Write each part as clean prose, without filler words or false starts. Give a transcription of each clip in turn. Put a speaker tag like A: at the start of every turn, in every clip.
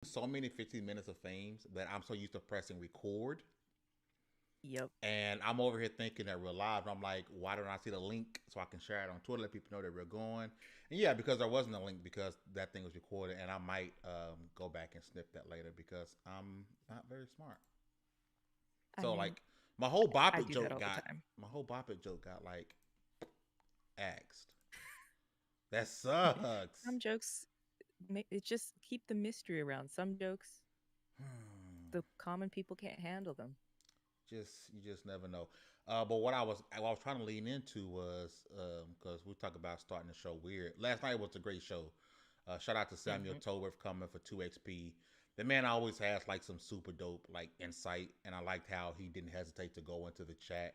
A: So many 15 minutes of fames that I'm so used to pressing record.
B: Yep.
A: And I'm over here thinking that we're live. And I'm like, why don't I see the link so I can share it on Twitter, let people know that we're going? And yeah, because there wasn't a link because that thing was recorded. And I might go back and snip that later because I'm not very smart.
B: I
A: So
B: mean,
A: like my whole Bop
B: I
A: It
B: do that
A: joke
B: all the
A: got
B: time.
A: my whole Bop It joke got like axed. That sucks.
B: Some jokes, it just keep the mystery around. Some jokes,
A: Hmm.
B: the common people can't handle them.
A: Just you just never know. But what I was trying to lean into was because we talk about starting the show weird. Last night was a great show. Shout out to Samuel
B: Hmm.
A: Toworth coming for 2XP. The man always has like some super dope like insight, and I liked how he didn't hesitate to go into the chat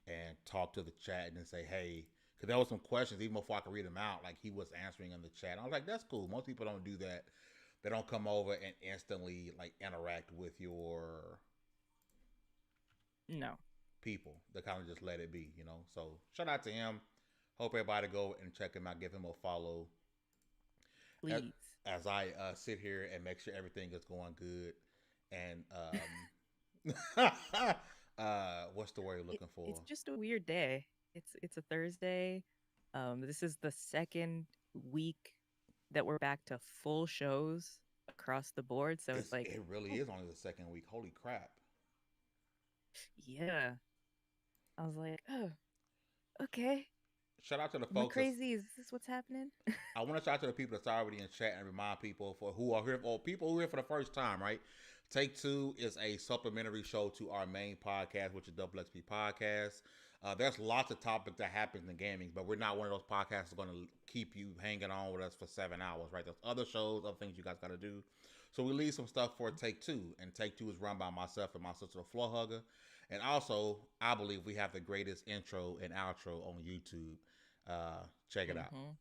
A: and talk to the chat and then say, "Hey," because there was some questions even before I could read them out. Like he was answering in the chat. I was like, "That's cool." Most people don't do that. They don't come over and instantly like interact with your
B: No,
A: people. They kind of just let it be, you know. So shout out to him. Hope everybody go and check him out, give him a follow. As,
B: please.
A: as I sit here and make sure everything is going good. And what's the word you're
B: It,
A: looking
B: it's
A: for?
B: just a weird day. It's a Thursday. This is the second week that we're back to full shows across the board. So it's like,
A: It really
B: oh,
A: is only the second week. Holy crap!
B: yeah. I was like, oh, okay.
A: Shout out to the
B: Am I
A: folks that's
B: crazy? Is this what's happening?
A: I want to shout out to the people that's already in chat and remind people for who are here or people who are here for the first time, right? Take Two is a supplementary show to our main podcast, which is Double XP Podcast. There's lots of topics that happen in gaming, but we're not one of those podcasts that's going to keep you hanging on with us for 7 hours, right? There's other shows, other things you guys got to do. So we leave some stuff for Take Two, and Take Two is run by myself and my sister, the Floor Hugger. And also, I believe we have the greatest intro and outro on YouTube. Check it out.
B: Hmm.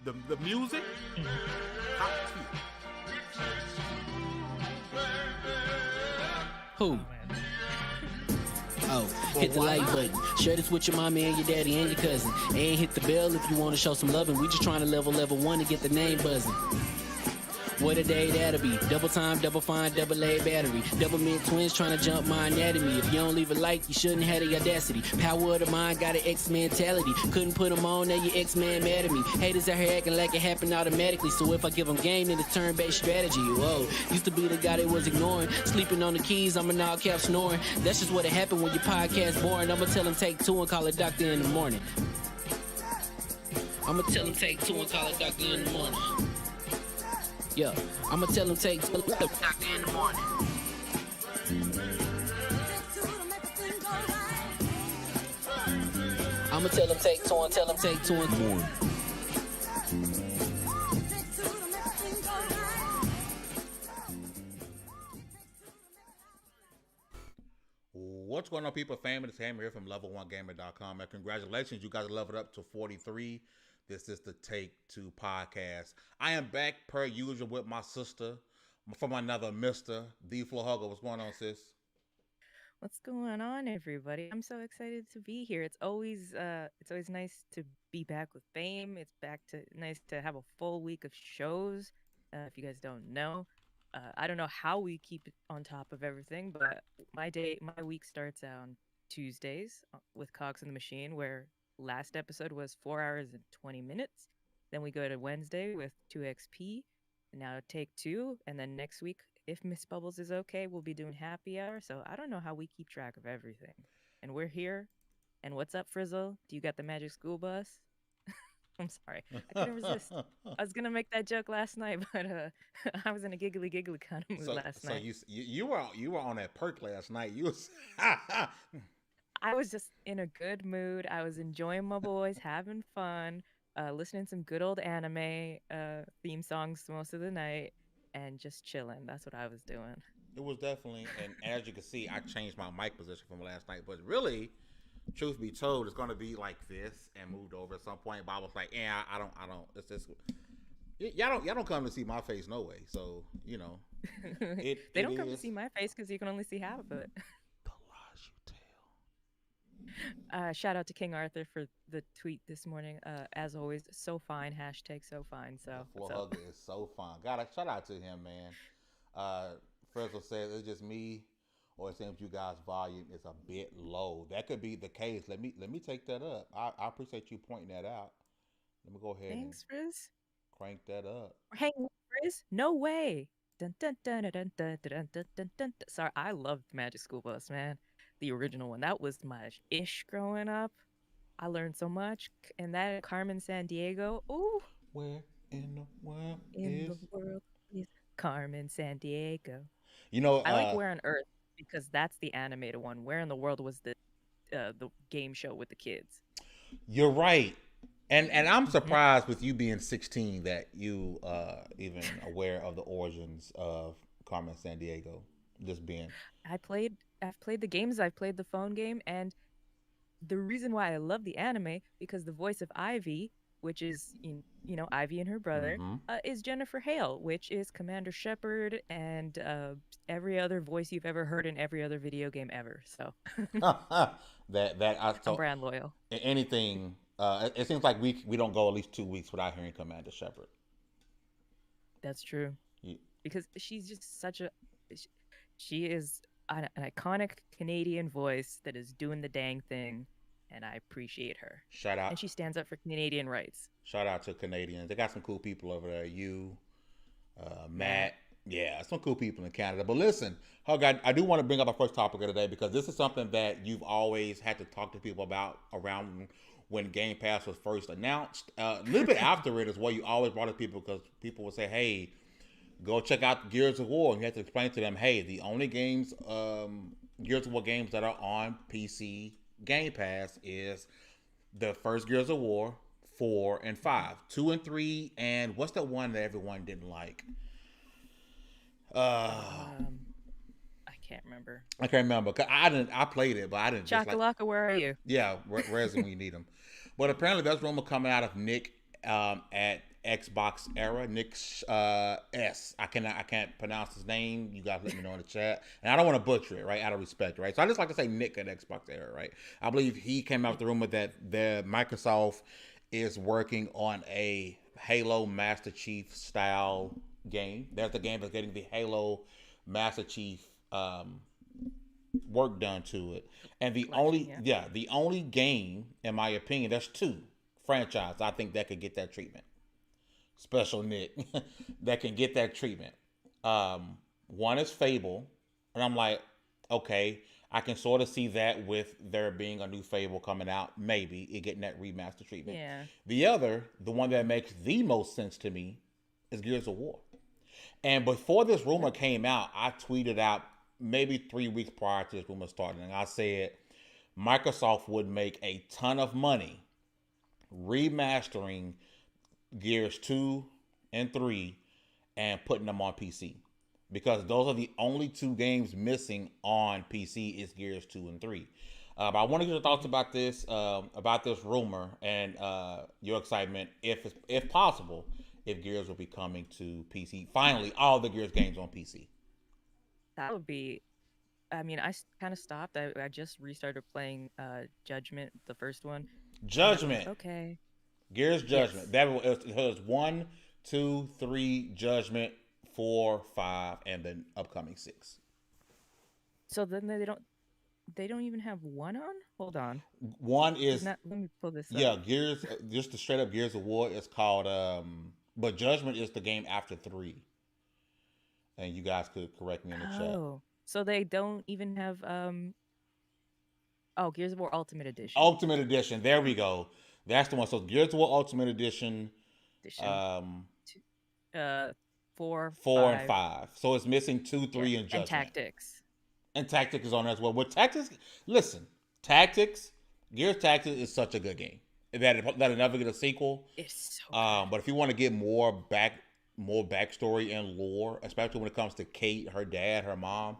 A: The music, top tier.
C: Who?
B: Oh man.
C: Oh,
A: Well,
C: hit the
A: why
C: like
A: not?
C: button. Share this with your mommy and your daddy and your cousin. And hit the bell if you want to show some loving. We just trying to level one to get the name buzzing. What a day that'll be. Double time, double fine, double A battery. Double mid twins trying to jump my anatomy. If you don't leave a like, you shouldn't have the audacity. Power of the mind got an X mentality. Couldn't put them on, now your X-Man mad at me. Haters out here acting like it happened automatically. So if I give them game, then it's turn-based strategy. Whoa, used to be the guy they was ignoring. Sleeping on the keys, I'm an all cap snoring. That's just what it happened when your podcast boring. I'ma tell them take two and call a doctor in the morning. I'ma tell them take two and call a doctor in the morning. Yeah, I'ma tell them take two doctor in the morning. I'ma tell them take two and tell them take two and morning.
A: What's going on, people? Family, it's Hammer here from level1gamer.com. And congratulations, you guys leveled up to 43. This is the Take Two podcast. I am back per usual with my sister from another Mr. The Floor Hugger. What's going on, sis?
B: What's going on, everybody? I'm so excited to be here. It's always nice to be back with Fame. It's back to nice to have a full week of shows. If you guys don't know, I don't know how we keep on top of everything, but my week starts on Tuesdays with Cogs in the Machine, where last episode was 4 hours and 20 minutes. Then we go to Wednesday with 2XP, now take two, and then next week, if Miss Bubbles is okay, we'll be doing happy hour. So I don't know how we keep track of everything. And we're here. And what's up, Frizzle? Do you got the magic school bus? I'm sorry. I couldn't resist. I was gonna make that joke last night, but I was in a giggly giggly kind of mood last
A: So
B: night.
A: you were on that perk last night. You was
B: I was just in a good mood. I was enjoying my boys, having fun, listening to some good old anime theme songs most of the night, and just chilling. That's what I was doing.
A: it was definitely, and as you can see, I changed my mic position from last night. But really, truth be told, it's gonna be like this and moved over at some point. But I was like, yeah, I don't. It's just y'all don't come to see my face no way. So
B: They
A: it
B: don't come to
A: is
B: see my face because you can only see half of it. Shout out to King Arthur for the tweet this morning. As always, so fine. Hashtag so fine.
A: The
B: So
A: floor
B: what's up?
A: hugger is so fun. Gotta shout out to him, man. Frizzle says it's just me, or it seems you guys' volume is a bit low. That could be the case. Let me take that up. I appreciate you pointing that out. Let me go ahead and
B: Thanks, Riz.
A: crank that up.
B: Hang on, Riz. No way. Dun, dun, dun, dun, dun, dun, dun, dun, dun, dun. Sorry, I loved Magic School Bus, man. The original one. That was my ish growing up. I learned so much. And that Carmen San Diego. Ooh,
A: Where in the world
B: in
A: is
B: the world is Carmen San Diego.
A: you know?
B: I like Where on Earth because that's the animated one. Where in the World was the game show with the kids.
A: You're right. And I'm
B: Hmm.
A: surprised with you being 16 that you even aware of the origins of Carmen San Diego. Just being
B: I've played the games, I've played the phone game, and the reason why I love the anime because the voice of Ivy, which is Ivy and her brother,
A: mm-hmm.
B: is Jennifer Hale, which is Commander Shepard and every other voice you've ever heard in every other video game ever. So
A: that I
B: I'm
A: so
B: brand loyal.
A: anything. It seems like we don't go at least 2 weeks without hearing Commander Shepard.
B: That's true
A: You,
B: because she's just such a sh- she is an iconic Canadian voice that is doing the dang thing, and I appreciate her.
A: shout out
B: And she stands up for Canadian rights.
A: shout out to Canadians. They got some cool people over there. You,
B: Matt.
A: Matt. Yeah, some cool people in Canada. But listen, Hug, I do want to bring up our first topic of the day because this is something that you've always had to talk to people about around when Game Pass was first announced. A little bit after it is what you always brought to people because people would say, hey, go check out Gears of War. And you have to explain to them, hey, the only games, Gears of War games that are on PC Game Pass is the first Gears of War, 4 and 5, 2 and 3, and what's the one that everyone didn't like? Uh,
B: Um, I can't remember.
A: I can't remember. 'Cause I didn't. I played it, but I didn't just like.
B: Chakalaka, where are you?
A: Yeah, Resin when you need them. But apparently, there's rumor coming out of Nick at Xbox Era. Nick S. I can't pronounce his name. You guys let me know in the chat, and I don't want to butcher it, right? Out of respect, right? So I just like to say Nick at Xbox Era, right? I believe he came out with the rumor that the Microsoft is working on a Halo Master Chief style game. There's the game that's getting the Halo Master Chief work done to it. And the
B: Collection,
A: only
B: yeah.
A: yeah, the only game, in my opinion, there's two franchise I think that could get that treatment. Special Nick that can get that treatment. One is Fable, and I'm like, okay, I can sort of see that with there being a new Fable coming out, maybe it getting that remaster treatment.
B: Yeah.
A: The other, the one that makes the most sense to me, is Gears of War. And before this rumor came out, I tweeted out maybe 3 weeks prior to this rumor starting, and I said Microsoft would make a ton of money remastering Gears 2 and 3 and putting them on PC. Because those are the only two games missing on PC is Gears 2 and 3. But I want to get your thoughts about this rumor and your excitement, if possible, if Gears will be coming to PC. Finally, all the Gears games on PC.
B: That would be. I mean, I kind of stopped. I just restarted playing Judgment, the first one, and I was like,
A: Judgment.
B: okay,
A: Gears
B: yes.
A: Judgment. That was 1, 2, 3 Judgment, 4, 5, and the upcoming 6.
B: So then they don't even have one on. Hold on,
A: One
B: because
A: is
B: now let me pull this up.
A: yeah, Gears. Just the straight up Gears of War is called. But Judgment is the game after 3. And you guys could correct me in the chat.
B: Oh, so they don't even have oh, Gears of War Ultimate Edition.
A: Ultimate Edition. There we go. That's the one. So Gears of War Ultimate Edition,
B: Edition
A: um,
B: two, 4, 5,
A: 4 and 5. So it's missing 2,
B: yeah,
A: 3, and
B: and
A: Judgment.
B: Tactics.
A: And Tactics is on there as well. But Tactics, listen, Tactics, Gears Tactics is such a good game that'll never get a sequel.
B: It's so good.
A: But if you want to get more backstory and lore, especially when it comes to Kate, her dad, her mom,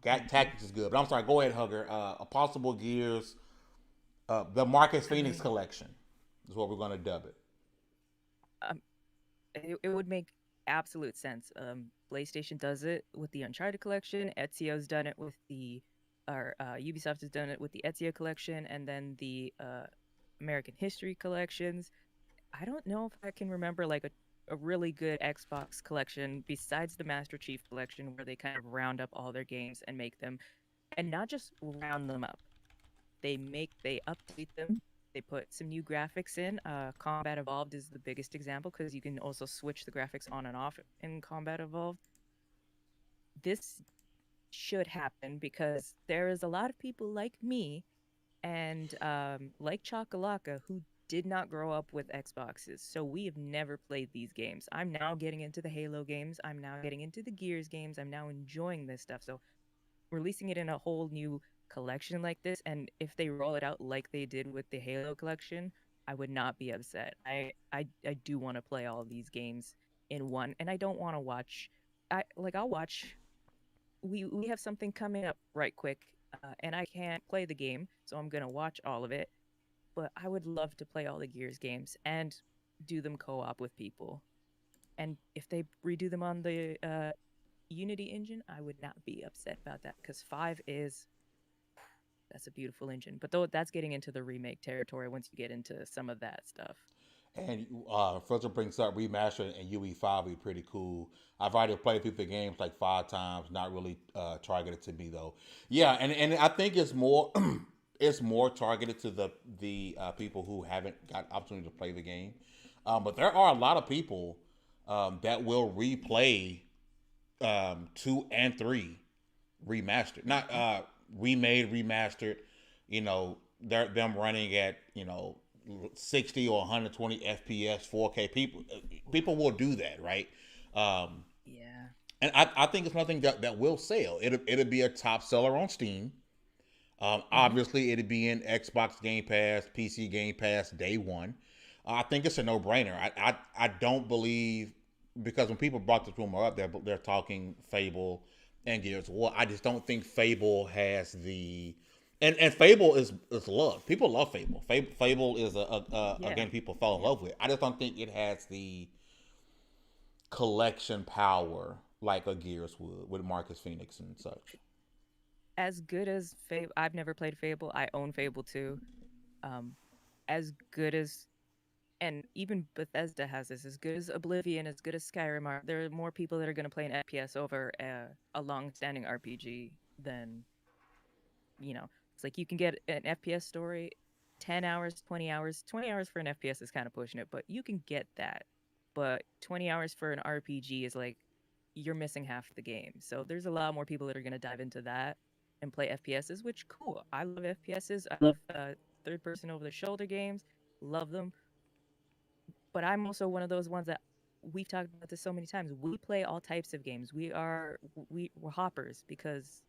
A: Tactics is good. But I'm sorry, go ahead, Hugger. A possible Gears, the Marcus
B: I
A: Phoenix
B: mean,
A: collection is what we're gonna dub it.
B: um, it would make absolute sense. PlayStation does it with the Uncharted collection. Ezio's done it with the or Ubisoft has done it with the Ezio collection and then the American History collections. I don't know if I can remember like a really good Xbox collection besides the Master Chief collection where they kind of round up all their games and make them, and not just round them up. They update them. They put some new graphics in. Combat Evolved is the biggest example because you can also switch the graphics on and off in Combat Evolved. This should happen because there is a lot of people like me and like Chakalaka who did not grow up with Xboxes. So we have never played these games. I'm now getting into the Halo games. I'm now getting into the Gears games. I'm now enjoying this stuff. So releasing it in a whole new collection like this, and if they roll it out like they did with the Halo collection, I would not be upset. I do want to play all these games in one, and I don't want to watch. I'll watch. We have something coming up right quick, and I can't play the game, so I'm gonna watch all of it. But I would love to play all the Gears games and do them co-op with people. And if they redo them on the Unity engine, I would not be upset about that because 5 is that's a beautiful engine. But though that's getting into the remake territory once you get into some of that stuff.
A: And Filter brings up remaster and UE5 would be pretty cool. I've already played through the games like 5 times, not really targeted to me though. Yeah, and I think it's more it's more targeted to the people who haven't got opportunity to play the game. But there are a lot of people that will replay 2 and 3 remastered, not remade, remastered. You know, they're them running at 60 or 120 FPS, 4K. People will do that, right?
B: Yeah.
A: And I think it's something that will sell. It'll be a top seller on Steam. Obviously, it'll be in Xbox Game Pass, PC Game Pass day one. I think it's a no brainer. I don't believe, because when people brought this rumor up, they're talking Fable and Gears of War. I just don't think Fable has the and Fable is loved. People love Fable. Fable is a game people fall in love with. I just don't think it has the collection power like a Gears would with Marcus Fenix and such.
B: As good as Fable, I've never played Fable. I own Fable too. Um, as good as, and even Bethesda has this, as good as Oblivion, as good as Skyrim are, there are more people that are going to play an FPS over a long-standing RPG than, it's like you can get an FPS story, 10 hours, 20 hours. 20 hours for an FPS is kind of pushing it, but you can get that. But 20 hours for an RPG is like, you're missing half the game. So there's a lot more people that are going to dive into that and play FPSs, which cool. I love FPSs. I love third person over the shoulder games. Love them. But I'm also one of those ones that we've talked about this so many times. We play all types of games. We're hoppers because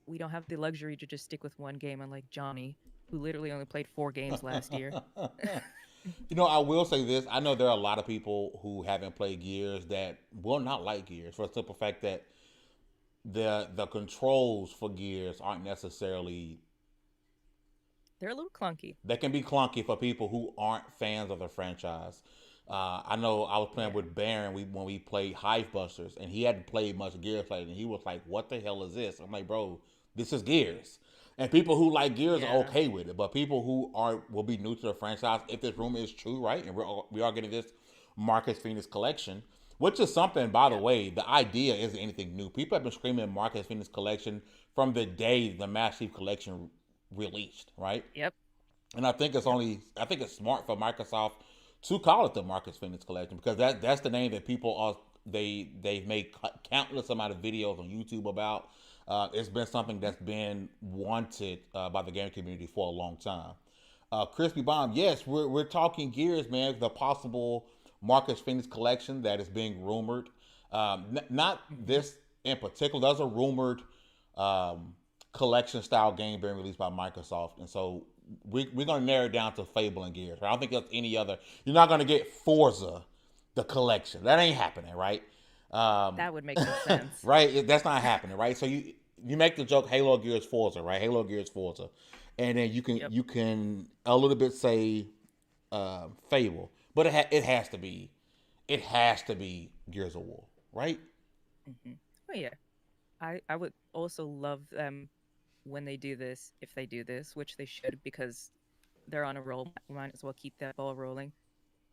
B: we don't have the luxury to just stick with one game, unlike Johnny, who literally only played 4 games last year.
A: I will say this. I know there are a lot of people who haven't played Gears that will not like Gears for the simple fact that the controls for Gears aren't necessarily.
B: They're a little clunky.
A: They can be clunky for people who aren't fans of the franchise. I know I was playing with Baron when we played Hive Busters, and he hadn't played much Gears lately, and he was like, "What the hell is this?" I'm like, "Bro, this is Gears." And people who like Gears are okay with it, but people who will be new to the franchise, if this rumor is true, right, and we are getting this Marcus Phoenix collection, which is something, by the way, the idea isn't anything new. People have been screaming Marcus Phoenix collection from the day the Master Chief collection released, right?
B: Yep.
A: And I think it's smart for Microsoft to call it the Marcus Phoenix collection because that's the name that people are they've made countless amount of videos on YouTube about. It's been something that's been wanted by the gaming community for a long time. Crispy Bomb, yes, we're talking Gears, man. The possible Marcus Phoenix collection that is being rumored. Not this in particular. There's a rumored collection style game being released by Microsoft, and so we're going to narrow it down to Fable and Gears. I don't think there's any other. You're not going to get Forza, the collection. That ain't happening, right?
B: That would make no sense.
A: Right? That's not happening, right? So you make the joke Halo Gears Forza, right? Halo Gears Forza. And then you can a little bit say Fable. But it has to be Gears of War, right?
B: Oh yeah. I would also love them when they do this, if they do this, which they should because they're on a roll, might as well keep that ball rolling.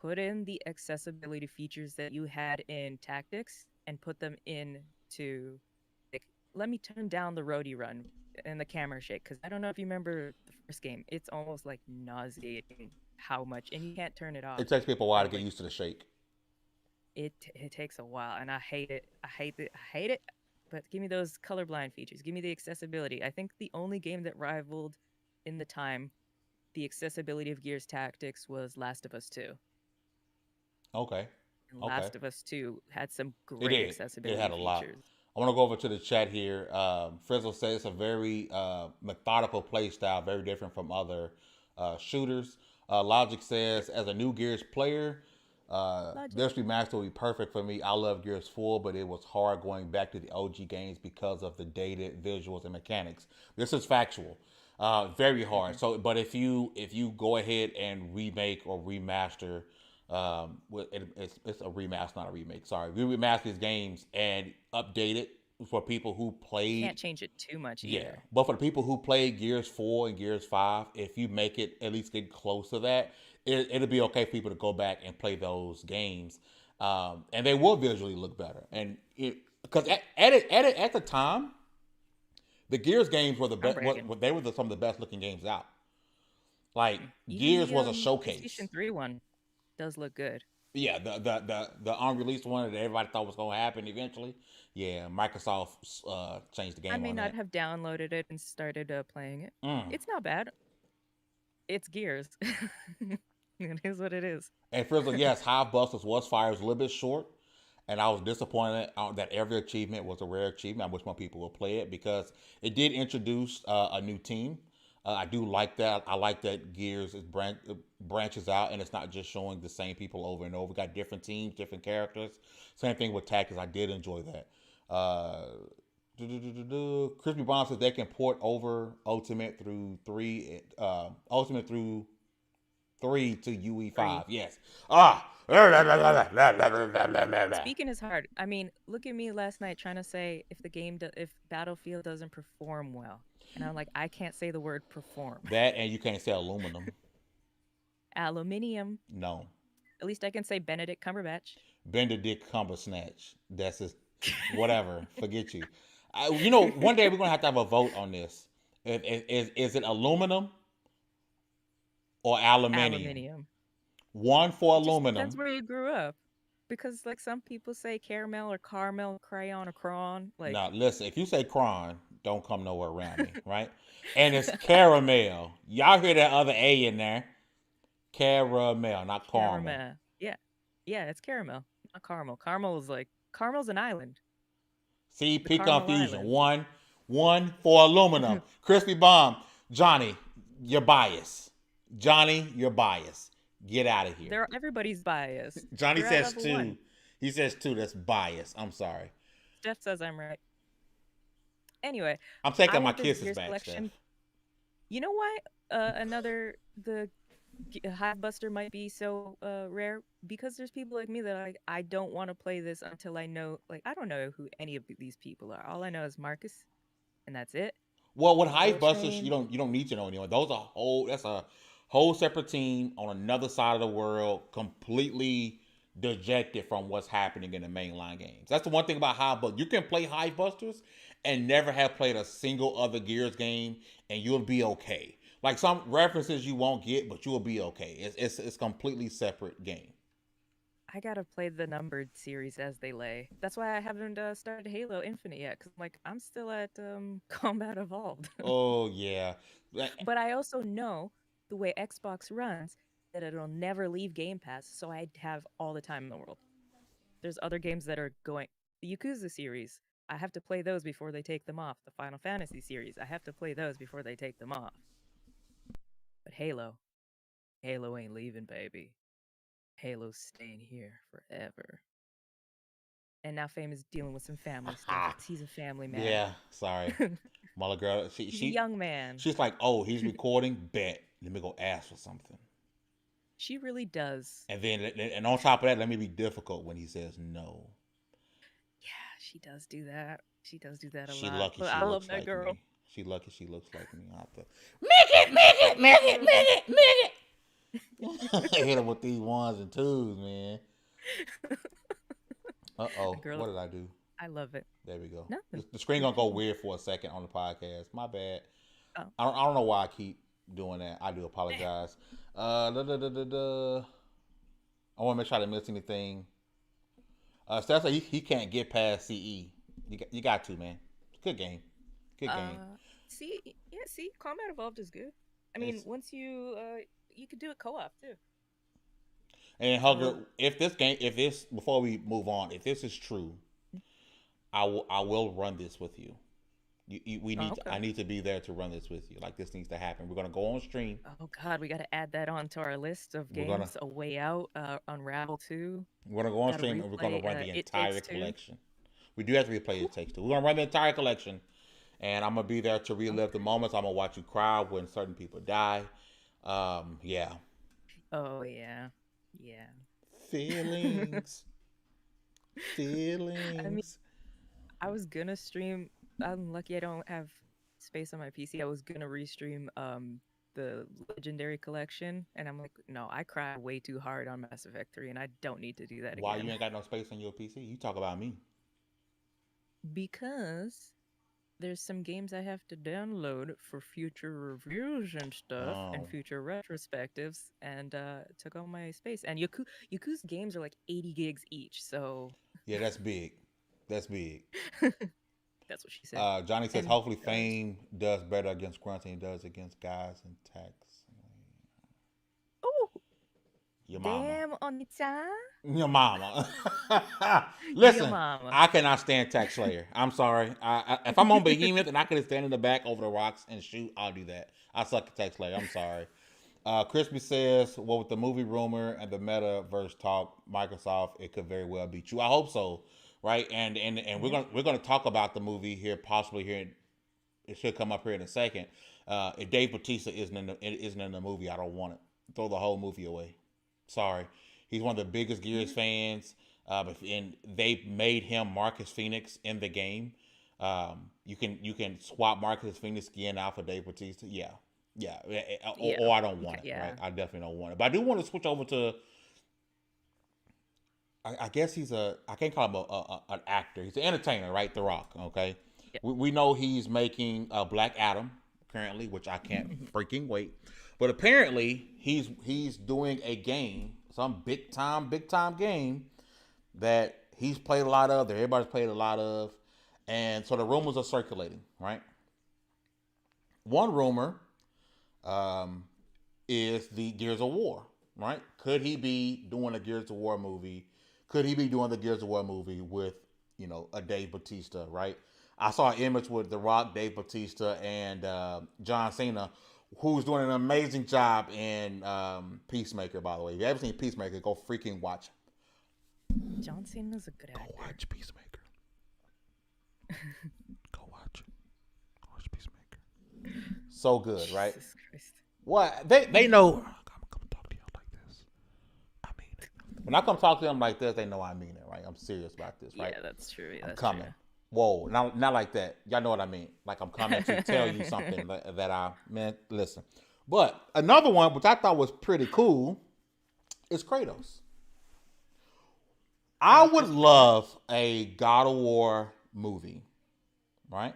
B: Put in the accessibility features that you had in Tactics and put them into, like, let me turn down the roadie run and the camera shake, because I don't know if you remember the first game. It's almost like nauseating how much, and you can't turn it off.
A: It takes people a while to
B: And
A: get
B: like
A: used to the shake.
B: it takes a while, and I hate it. I hate it. I hate it. But give me those colorblind features. Give me the accessibility. I think the only game that rivaled in the time the accessibility of Gears Tactics was Last of Us 2.
A: Okay.
B: And
A: Okay.
B: Last of Us 2 had some
A: It
B: great
A: did. It had
B: accessibility
A: a lot.
B: features.
A: I want to go over to the chat here. Frizzle says it's a very methodical play style, very different from other shooters. Logic says, as a new Gears player,
B: Logic.
A: this remaster will be perfect for me. I love Gears 4, but it was hard going back to the OG games because of the dated visuals and mechanics. This is factual. Very hard. So, but if you go ahead and remake or remaster, it's a remaster, not a remake. Sorry, we remaster these games and update it for people who played.
B: Can't change it too much
A: Yeah,
B: either.
A: but for the people who played Gears 4 and Gears 5, if you make it at least get close to that, it'll be okay for people to go back and play those games, and they will visually look better. And because at the time, the Gears games were the best. They were some of the best looking games out. Like Gears was a showcase.
B: PlayStation 3 one does look good.
A: Yeah, the unreleased one that everybody thought was going to happen eventually. Yeah, Microsoft changed the game.
B: I may
A: on
B: not
A: that.
B: have downloaded it and started playing it. It's not bad. It's Gears. It is what it is.
A: And Frizzle, yes, Hive Busters was fire. It was a little bit short, and I was disappointed that every achievement was a rare achievement. I wish more people would play it because it did introduce a new team. I do like that. I like that Gears branches out and it's not just showing the same people over and over. We got different teams, different characters. Same thing with Tactics. I did enjoy that. Crispy Bomb says they can port over Ultimate through 3. Ultimate through 3 to UE5. Yes.
B: Speaking is hard. I mean, look at me last night trying to say if Battlefield doesn't perform well. And I'm like, I can't say the word perform.
A: That and you can't say aluminum.
B: Aluminium.
A: No.
B: At least I can say Benedict Cumberbatch.
A: Benedict Cumbersnatch. That's just whatever. Forget you. One day we're going to have a vote on this. Is it aluminum or aluminium?
B: Aluminium.
A: One for aluminum.
B: Depends where you grew up. Because, like, some people say caramel or caramel, crayon or crayon. Like,
A: now, listen, if you say crayon, don't come nowhere around me, right? And it's caramel. Y'all hear that other A in there? Caramel, not caramel.
B: Caramel. Yeah, it's caramel, not caramel. Caramel's an island.
A: See, peak confusion. One for aluminum. Crispy Bomb. Johnny, you're biased. Get out of here.
B: Everybody's biased.
A: Johnny says 2. 1. He says 2. That's bias. I'm sorry.
B: Steph says I'm right. Anyway,
A: I'm taking my kisses back, Steph.
B: You know why the Hive Buster might be so rare? Because there's people like me that I don't want to play this until I know. Like, I don't know who any of these people are. All I know is Marcus, and that's it.
A: Well, with Hive Busters, you don't need to know anyone. That's a whole separate team on another side of the world, completely dejected from what's happening in the mainline games. That's the one thing about Hive Busters. You can play Hive Busters and never have played a single other Gears game, and you'll be okay. Like, some references you won't get, but you'll be okay. It's completely separate game.
B: I gotta play the numbered series as they lay. That's why I haven't started Halo Infinite yet, because I'm still at Combat Evolved.
A: Oh, yeah.
B: But I also know the way Xbox runs that it'll never leave Game Pass, so I'd have all the time in the world. There's other games that are going. The Yakuza series, I have to play those before they take them off. The Final Fantasy series, I have to play those before they take them off. But Halo ain't leaving, baby. Halo's staying here forever. And now Fame is dealing with some family stuff. He's a family man.
A: Yeah, sorry. Mother girl, she's
B: a young man.
A: She's like, oh, he's recording? Bet. Let me go ask for something.
B: She really does.
A: And on top of that, let me be difficult when he says no.
B: Yeah, she does do that. She does do that a lot.
A: Lucky
B: but I love that girl.
A: She lucky she looks like me. I have to make it. Hit her with these ones and twos, man. Uh-oh.
B: Girl,
A: What did I do?
B: I love it.
A: There we go.
B: Nothing.
A: The screen gonna go weird for a second on the podcast. My bad.
B: Oh.
A: I don't know why I keep doing that. I do apologize. I want to make sure I didn't miss anything. Steph said he can't get past CE. You got to, man. Good game. Good game.
B: See, Combat Evolved is good. I mean, once you could do it co-op too.
A: And Hugger, if this before we move on, if this is true, I will run this with you. I need to be there to run this with you. Like, this needs to happen. We're gonna go on stream.
B: Oh God, we got to add that on to our list of games. A Way Out, Unravel 2.
A: We're gonna go on stream and we're gonna run the entire collection. We do have to replay It Takes Two. We're gonna run the entire collection, and I'm gonna be there to relive the moments. I'm gonna watch you cry when certain people die. Yeah.
B: Oh yeah. Yeah.
A: Feelings.
B: I mean, I was gonna stream. I'm lucky I don't have space on my PC. I was gonna restream the Legendary Collection, and I'm like, no, I cry way too hard on Mass Effect 3, and I don't need to do that again.
A: Why you ain't got no space on your PC? You talk about me.
B: Because there's some games I have to download for future reviews and stuff, and future retrospectives, and it took all my space. And Yaku's games are like 80 gigs each, so
A: yeah, that's big. That's big.
B: That's what she said.
A: Johnny says, hopefully Fame does better against Grunt than he does against guys and tax.
B: Oh,
A: your mama.
B: Damn, Onita.
A: Your mama. Listen,
B: Your mama.
A: I cannot stand Tax Slayer. I'm sorry. If I'm on Behemoth and I can stand in the back over the rocks and shoot, I'll do that. I suck at Tax Slayer. I'm sorry. Crispy says, well, with the movie rumor and the metaverse talk, Microsoft, it could very well be true. I hope so. Right, and we're gonna talk about the movie here, possibly here. It should come up here in a second. If Dave Bautista isn't in the movie, I don't want it. Throw the whole movie away. Sorry, he's one of the biggest Gears fans, and they made him Marcus Fenix in the game. You can swap Marcus Fenix skin out for Dave Bautista. Yeah. Or I don't want it.
B: Yeah.
A: Right, I definitely don't want it. But I do want to switch over to. I guess I can't call him an actor. He's an entertainer, right? The Rock, okay? Yeah. We know he's making Black Adam currently, which I can't freaking wait. But apparently, he's doing a game, some big time game that he's played a lot of, that everybody's played a lot of. And so the rumors are circulating, right? One rumor is the Gears of War, right? Could he be doing a Gears of War movie? Could he be doing the Gears of War movie with, a Dave Bautista, right? I saw an image with The Rock, Dave Bautista, and John Cena, who's doing an amazing job in Peacemaker, by the way. If you haven't seen Peacemaker, go freaking watch.
B: John Cena's a good actor.
A: Go watch Peacemaker. Go watch it. Go watch Peacemaker. So good, right?
B: Jesus Christ.
A: What? They know. When I come talk to them like this, they know I mean it, right? I'm serious about this, right?
B: Yeah, that's true.
A: I'm coming. True. Whoa, not like that. Y'all know what I mean. Like, I'm coming to tell you something that I meant. Listen. But another one, which I thought was pretty cool, is Kratos. I would love a God of War movie, right?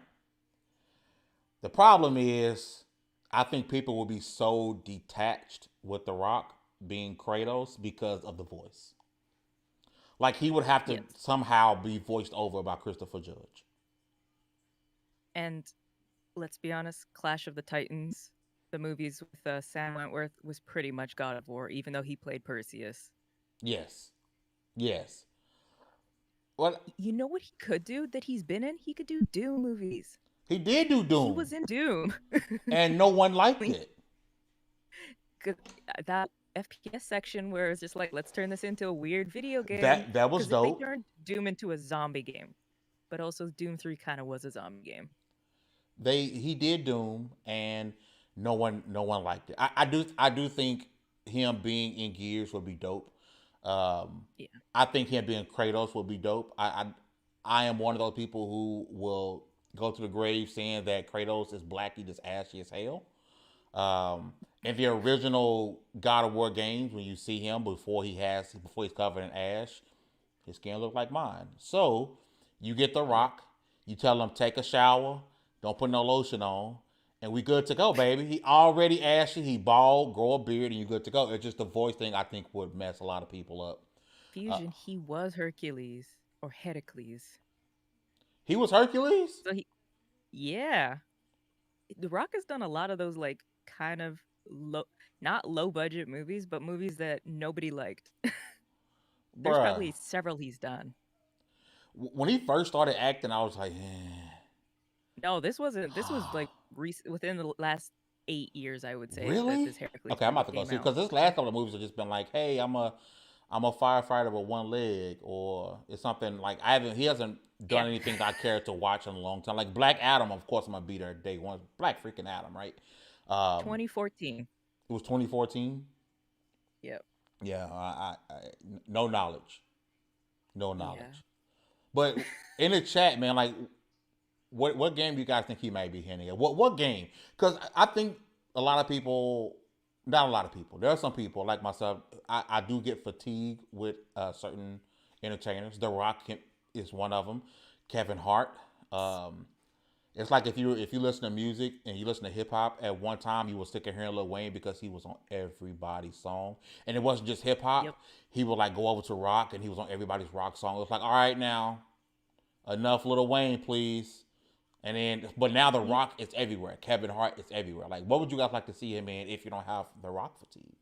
A: The problem is, I think people will be so detached with The Rock being Kratos because of the voice. Like, he would have to somehow be voiced over by Christopher Judge.
B: And let's be honest, Clash of the Titans, the movies with Sam Wentworth, was pretty much God of War, even though he played Perseus.
A: Yes. Well,
B: you know what he could do that he's been in? He could do Doom movies.
A: He did do Doom.
B: He was in Doom.
A: And no one liked it.
B: That FPS section where it's just like, let's turn this into a weird video game.
A: That was dope.
B: They turned Doom into a zombie game, but also Doom 3 kind of was a zombie game.
A: He did Doom, and no one liked it. I do think him being in Gears would be dope. I think him being Kratos would be dope. I am one of those people who will go to the grave saying that Kratos is black, he just ashy as hell. In the original God of War games, when you see him before he's covered in ash, his skin looked like mine. So you get the Rock, you tell him take a shower, don't put no lotion on, and we good to go, baby. He already ashy, he bald, grow a beard, and you good to go. It's just the voice thing I think would mess a lot of people up.
B: Fusion, he was Hercules or Heracles.
A: He was Hercules?
B: So yeah. The Rock has done a lot of those like kind of not low budget movies, but movies that nobody liked. There's
A: Bruh.
B: probably several he's done.
A: When he first started acting, I was like, eh.
B: No, this wasn't. This was like within the last 8 years, I would say, that
A: Really?
B: this Hercules
A: Okay, I'm
B: movie
A: about to go
B: came
A: see
B: out.
A: because this last couple of movies have just been like, hey, I'm a firefighter with one leg, or it's something like he hasn't done anything that I care to watch in a long time. Like Black Adam, of course, I'm gonna be there day one. Black freaking Adam, right?
B: 2014.
A: It was 2014.
B: Yep.
A: Yeah, no knowledge, no knowledge.
B: Yeah.
A: But in the chat, man, like, what game do you guys think he might be hinting at? What game? Because I think a lot of people, not a lot of people, there are some people like myself. I do get fatigued with certain entertainers. The Rock is one of them. Kevin Hart. It's like if you listen to music and you listen to hip hop, at one time you were sick of hearing Lil Wayne because he was on everybody's song, and it wasn't just hip hop.
B: Yep.
A: He would like go over to rock, and he was on everybody's rock song. It was like, all right, now, enough Lil Wayne, please. And then, but now the Rock is everywhere. Kevin Hart is everywhere. Like, what would you guys like to see him in if you don't have the Rock fatigue?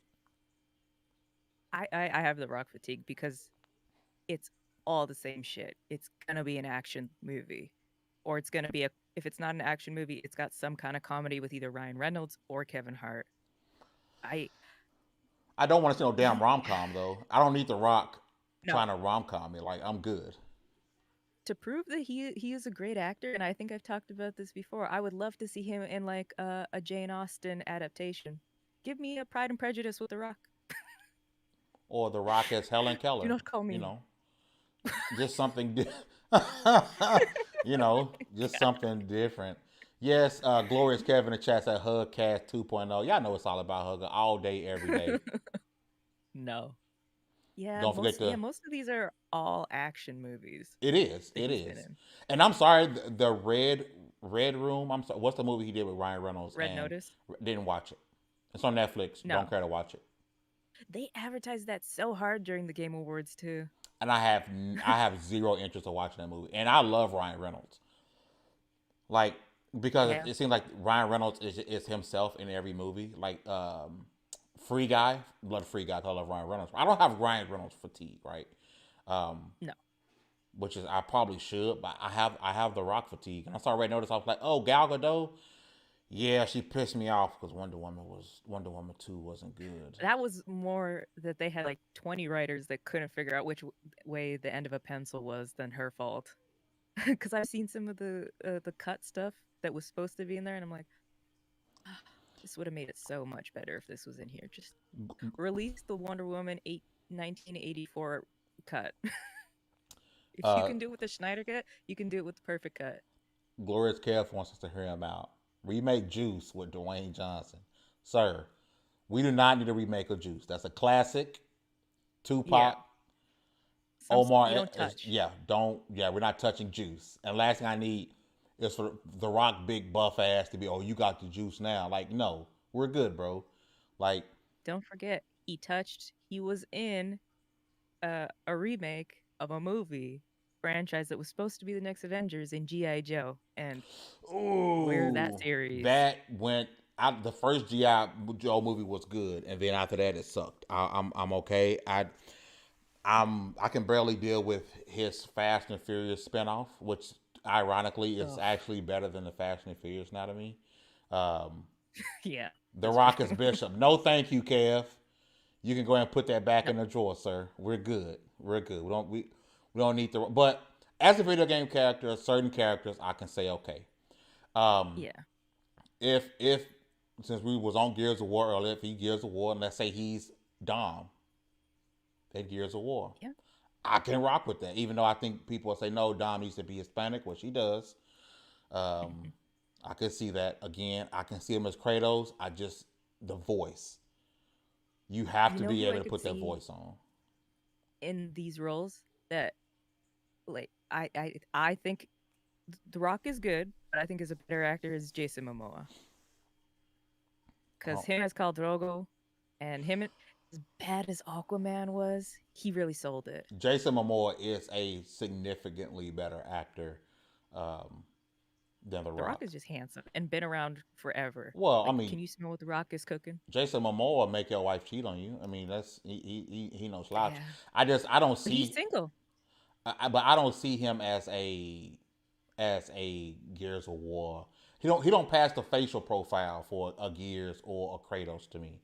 B: I have the Rock fatigue because it's all the same shit. It's gonna be an action movie, or it's gonna be if it's not an action movie, it's got some kind of comedy with either Ryan Reynolds or Kevin Hart.
A: I don't want to see no damn rom com though. I don't need the Rock trying to rom com me. Like, I'm good.
B: To prove that he is a great actor, and I think I've talked about this before, I would love to see him in like a Jane Austen adaptation. Give me a Pride and Prejudice with The Rock.
A: Or the Rock as Helen Keller.
B: Do not call me.
A: You know, just something. Just something different. Yes, Glorious Kevin in the chat said Hugcast 2.0. Y'all know it's all about Hugger all day, every day.
B: No. Yeah,
A: Don't forget
B: most of these are all action movies.
A: It is. And I'm sorry, the Red Room. I'm sorry. What's the movie he did with Ryan Reynolds?
B: Red Notice.
A: Didn't watch it. It's on Netflix.
B: No.
A: Don't care to watch it.
B: They advertised that so hard during the Game Awards too.
A: And I have zero interest in watching that movie. And I love Ryan Reynolds. Like, because it seems like Ryan Reynolds is himself in every movie. Like, Free Guy, Blood Free Guy. I love Ryan Reynolds. I don't have Ryan Reynolds fatigue, right?
B: No.
A: Which is I probably should, but I have the Rock fatigue. And I saw Red Notice. I was like, oh, Gal Gadot. Yeah, she pissed me off because Wonder Woman 2 wasn't good.
B: That was more that they had like 20 writers that couldn't figure out which way the end of a pencil was than her fault. Because I've seen some of the cut stuff that was supposed to be in there, and I'm like, this would have made it so much better if this was in here. Just release the Wonder Woman 1984 cut. If you can do it with the Schneider cut, you can do it with the perfect cut.
A: Glorious Kev wants us to hear him out. Remake Juice with Dwayne Johnson. Sir, we do not need a remake of Juice. That's a classic. Tupac. Yeah. Omar.
B: You don't touch.
A: We're not touching Juice. And last thing I need is for the Rock big buff ass to be, oh, you got the juice now. Like, no, we're good, bro. Like,
B: don't forget, he was in a remake of a movie franchise that was supposed to be the next Avengers in G.I. Joe. And where's that series?
A: That went out. The first G.I. Joe movie was good, and then after that it sucked. I'm okay. I can barely deal with his Fast and Furious spinoff, which ironically is actually better than the Fast and Furious now to me.
B: Yeah.
A: The Rock is Bishop. No, thank you, Kev. You can go ahead and put that back in the drawer, sir. We're good. We don't need the. But as a video game character, certain characters I can say okay.
B: Yeah.
A: If since we was on Gears of War earlier, if he Gears of War, and let's say he's Dom, that Gears of War.
B: Yeah.
A: I can rock with that, even though I think people will say no, Dom needs to be Hispanic, which he does. Um, I can see that again. I can see him as Kratos. I just the voice. You have
B: You
A: to
B: know
A: be
B: who
A: able
B: I
A: to
B: could
A: put that
B: see
A: voice on.
B: in these roles that like I think The Rock is good, but I think is a better actor is Jason Momoa. Because
A: Oh,
B: him as Khal Drogo and as bad as Aquaman was, he really sold it.
A: Jason Momoa is a significantly better actor um, than The
B: The Rock
A: Rock.
B: is just handsome and been around forever.
A: Well, I
B: Like,
A: mean,
B: can you smell what The Rock is cooking?
A: Jason Momoa make your wife cheat on you. I mean, that's he no slouch.
B: Yeah.
A: I don't
B: But he's
A: see,
B: single.
A: but I don't see him as a Gears of War. He don't pass the facial profile for a Gears or a Kratos to me.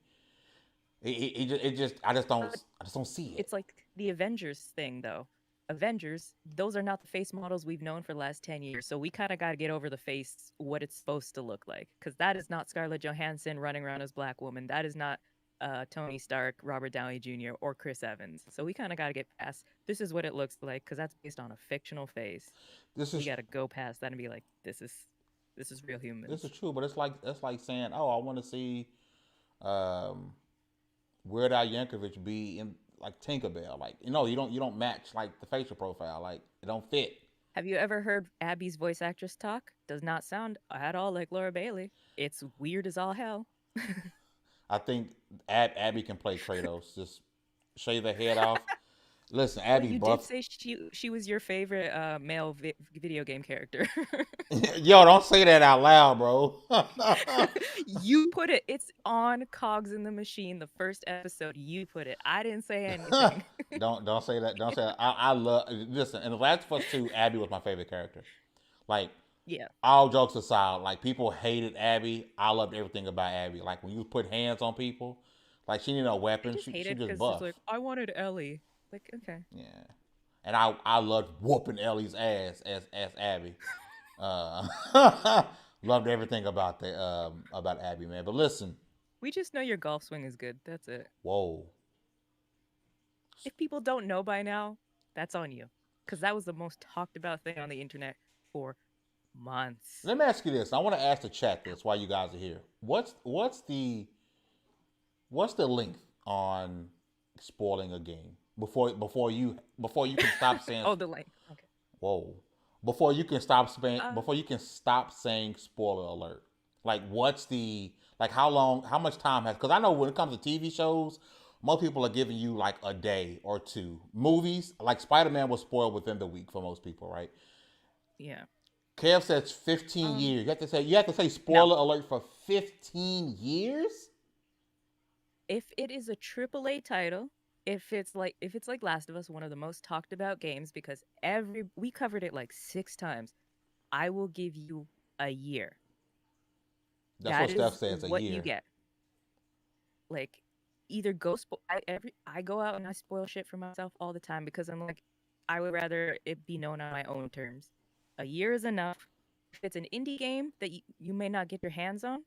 B: But
A: I just don't see it.
B: it's like the Avengers thing, though. Avengers, those are not the face models we've known for the last 10 years. So we kind of got to get over the face, what it's supposed to look like. Because that is not Scarlett Johansson running around as Black Woman. That is not Tony Stark, Robert Downey Jr., or Chris Evans. So we kind of got to get past this is what it looks like because that's based on a fictional face.
A: This
B: We
A: is
B: got to go past that and be like, this is real
A: this is
B: humans.
A: true, but it's like saying, oh, I want to see um, Weird Al Yankovic be in like Tinkerbell. Like you don't match like the facial profile. Like it don't fit.
B: Have you ever heard Abby's voice actress talk? Does not sound at all like Laura Bailey. It's weird as all hell.
A: I think Abby can play Kratos. Just shave the head off. Listen,
B: Well,
A: Abby
B: you did
A: buff.
B: say she was your favorite male video game character.
A: Yo, don't say that out loud, bro.
B: You put it. It's on Cogs in the Machine. The first episode, you put it. I didn't say anything.
A: don't say that. Don't say that. I love. Listen, in the Last of Us 2, Abby was my favorite character. Like
B: Yeah,
A: all jokes aside, like people hated Abby. I loved everything about Abby. Like when you put hands on people, like she needed a
B: I
A: weapon.
B: just
A: She
B: hate
A: she
B: it
A: just
B: because it's
A: buff.
B: like I wanted Ellie. Like okay,
A: Yeah, and I loved whooping Ellie's ass as Abby. Loved everything about Abby, man. But listen,
B: we just know your golf swing is good. That's it.
A: whoa.
B: If people don't know by now, that's on you. Because that was the most talked about thing on the internet for months.
A: Let me ask you this. I want to ask the chat this while you guys are here. What's the length on spoiling a game before you can stop saying
B: Oh, the length. Okay.
A: whoa
B: Uh,
A: before you can stop saying spoiler alert. Like what's the like how much time has because I know when it comes to TV shows, most people are giving you like a day or two. Movies like Spider-Man was spoiled within the week for most people, right?
B: yeah.
A: Kev says 15
B: Um,
A: years. You have to say
B: now,
A: spoiler alert for 15 years.
B: if it is a AAA title, if it's like Last of Us, one of the most talked about games, because every we covered it like 6 times, I will give you a year.
A: That's
B: That
A: what Steph
B: is
A: says a
B: what you
A: year.
B: get. Like either I go out and I spoil shit for myself all the time because I'm like I would rather it be known on my own terms. A year is enough. If it's an indie game that you may not get your hands on,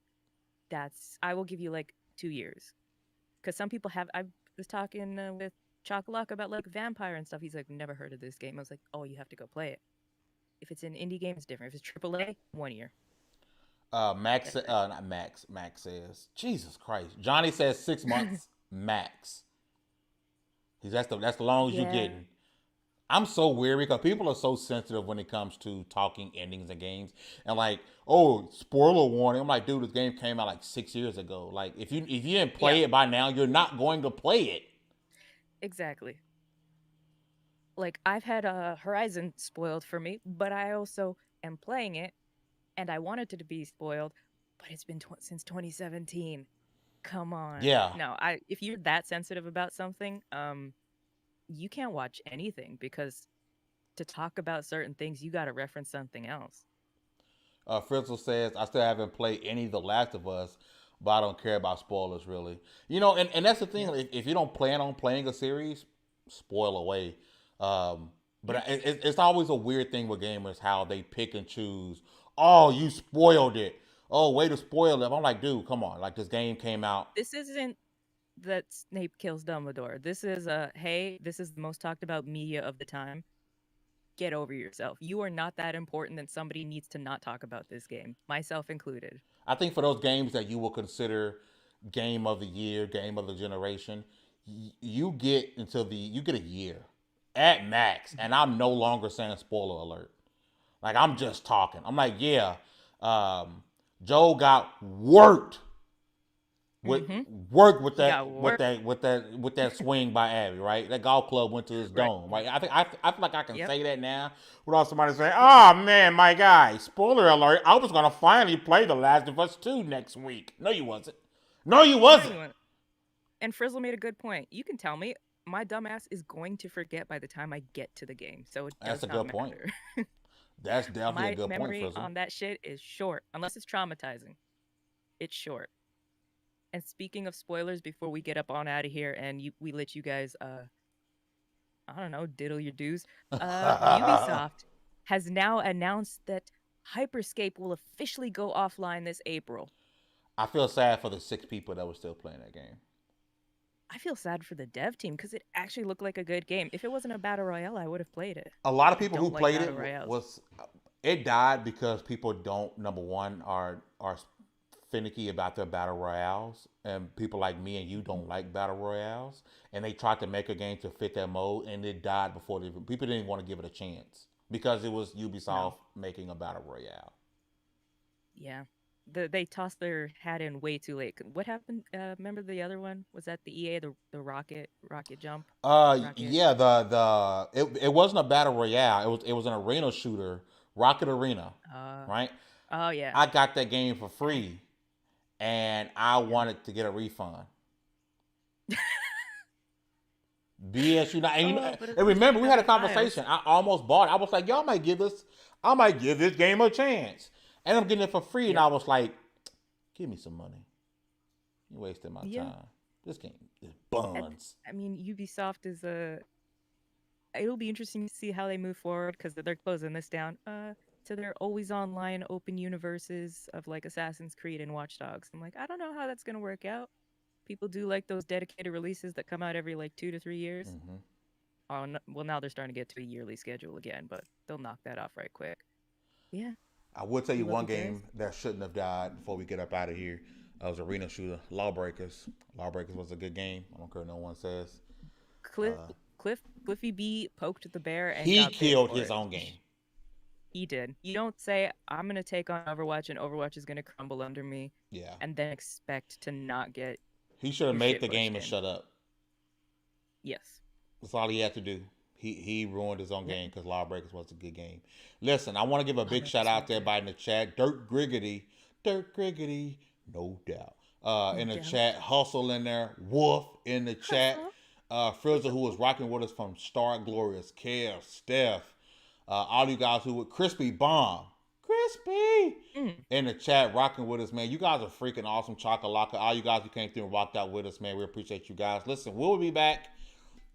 B: that's I will give you like 2 years. Because some people have. I was talking with Chocolate about like Vampire and stuff. He's like, never heard of this game. I was like, oh, you have to go play it. If it's an indie game, it's different. If it's AAA, 1 year.
A: Max,
B: That's it.
A: not Max. Max says, Jesus Christ. Johnny says 6 months max. That's the longest you
B: Yeah.
A: getting. I'm so weary because people are so sensitive when it comes to talking endings and games. And like, oh, spoiler warning. I'm like, dude, this game came out like 6 years ago. Like, if you didn't
B: Yeah.
A: play it by now, you're not going to play it.
B: Exactly. Like I've had Horizon spoiled for me, but I also am playing it, and I wanted it to be spoiled, but it's been since 2017. Come on.
A: Yeah.
B: No, if you're that sensitive about something, you can't watch anything because to talk about certain things, you got to reference something else.
A: Frizzle says, I still haven't played any of The Last of Us, but I don't care about spoilers really. And that's the thing.
B: Yep.
A: If you don't plan on playing a series, spoil away. But
B: Yeah.
A: it's always a weird thing with gamers how they pick and choose. Oh, you spoiled it. Oh, way to spoil it. I'm like, dude, come on. Like this game came out.
B: This isn't that Snape kills Dumbledore. This is hey, this is the most talked about media of the time. get over yourself. You are not that important that somebody needs to not talk about this game, myself included.
A: I think for those games that you will consider game of the year, game of the generation, you get a year at max, and I'm no longer saying spoiler alert. Like, I'm just talking. I'm like, yeah, Joe got worked with that swing by Abby, right? That golf club went to his dome, right? I feel like I can say that now without somebody saying, "Oh man, my guy, spoiler alert! I was gonna finally play The Last of Us 2 next week." No, you wasn't. No, you wasn't.
B: And Frizzle made a good point. You can tell me my dumbass is going to forget by the time I get to the game, so it does not matter.
A: That's definitely a good point,
B: My memory
A: Frizzle.
B: on that shit is short, unless it's traumatizing. It's short. And speaking of spoilers, before we get up on out of here and we let you guys, I don't know, diddle your dues, Ubisoft has now announced that Hyperscape will officially go offline this April.
A: I feel sad for the 6 people that were still playing that game.
B: I feel sad for the dev team because it actually looked like a good game. If it wasn't a battle royale, I would have played it.
A: A lot of people who played it it died because people don't, number one, are finicky about their battle royales, and people like me and you don't like battle royales, and they tried to make a game to fit that mode, and it died before people didn't want to give it a chance because it was Ubisoft making a battle royale.
B: Yeah, they tossed their hat in way too late. What happened? Remember the other one? Was that the EA, the rocket jump?
A: Yeah, it wasn't a battle royale. It was an arena shooter, Rocket Arena, right?
B: Oh yeah,
A: I got that game for free. And I wanted to get a refund. BS, you know. And remember, we had a conversation. I almost bought it. I was like, y'all might give this game a chance. And I'm getting it for free. And I was like, give me some money. You're wasting my time. This game is buns.
B: I mean, Ubisoft is it'll be interesting to see how they move forward because they're closing this down. To their always online open universes of like Assassin's Creed and Watch Dogs. I'm like, I don't know how that's gonna work out. People do like those dedicated releases that come out every like 2 to 3 years.
A: Mm-hmm.
B: Oh, no, well, now they're starting to get to a yearly schedule again, but they'll knock that off right quick. Yeah.
A: I will tell you one game that shouldn't have died before we get up out of here. It was arena shooter, Lawbreakers. Lawbreakers was a good game. I don't care what no one says.
B: Cliffy B poked the bear and
A: he killed his own game.
B: He did. You don't say, I'm going to take on Overwatch and Overwatch is going to crumble under me.
A: Yeah.
B: And then expect to not get...
A: He should have made the game and shut up.
B: Yes.
A: That's all he had to do. He ruined his own game because Lawbreakers was a good game. Listen, I want to give a big shout out to everybody in the chat. Dirt Griggity, no doubt. In the chat, Hustle in there, Wolf in the chat. Frizzle, who was rocking with us from Star Glorious, Kev, Steph. All you guys who were Crispy Bomb, in the chat rocking with us, man. You guys are freaking awesome, Chocolate. All you guys who came through and rocked out with us, man. We appreciate you guys. Listen, we'll be back.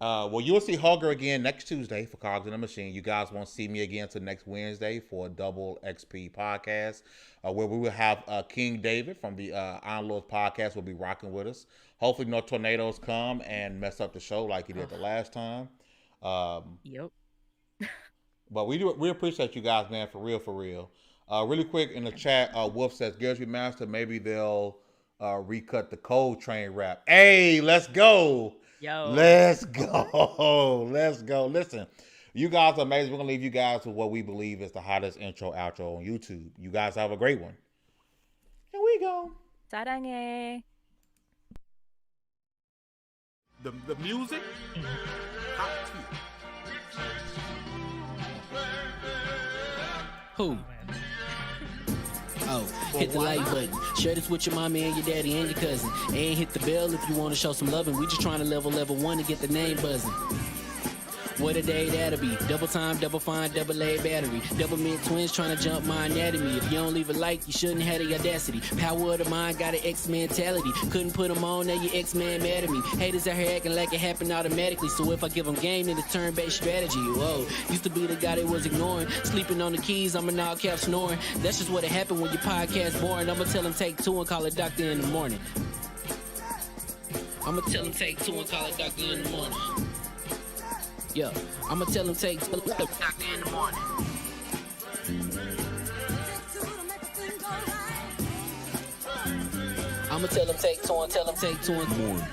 A: You'll see Hugger again next Tuesday for Cogs in the Machine. You guys won't see me again until next Wednesday for a Double XP podcast, where we will have King David from the Iron Lords podcast will be rocking with us. Hopefully no tornadoes come and mess up the show like he did the last time.
B: Yep.
A: But we appreciate you guys, man, for real. Really quick in the chat, Wolf says, Gears Remastered, maybe they'll recut the Cold Train rap. Hey, let's go.
B: Yo.
A: Let's go. Listen, you guys are amazing. We're going to leave you guys with what we believe is the hottest intro, outro on YouTube. You guys have a great one. Here we go.
B: 사랑해.
A: The music, hot tea.
C: Who? Oh, hit the like button. Share this with your mommy and your daddy and your cousin. And hit the bell if you want to show some loving. We just trying to level 1 to get the name buzzing. What a day that'll be. Double time, double fine, double A battery. Double mid twins trying to jump my anatomy. If you don't leave a like, you shouldn't have the audacity. Power of the mind got an X mentality. Couldn't put them on, now your X-Man mad at me. Haters out here acting like it happened automatically. So if I give them game, then it's turn-based strategy. Whoa, used to be the guy they was ignoring. Sleeping on the keys, I'm an all cap snoring. That's just what happened when your podcast boring. I'ma tell them take 2 and call a doctor in the morning. I'ma tell them take 2 and call a doctor in the morning. Yeah, I'ma tell him take till in the morning. I'ma tell him take two and tell him take two in the morning.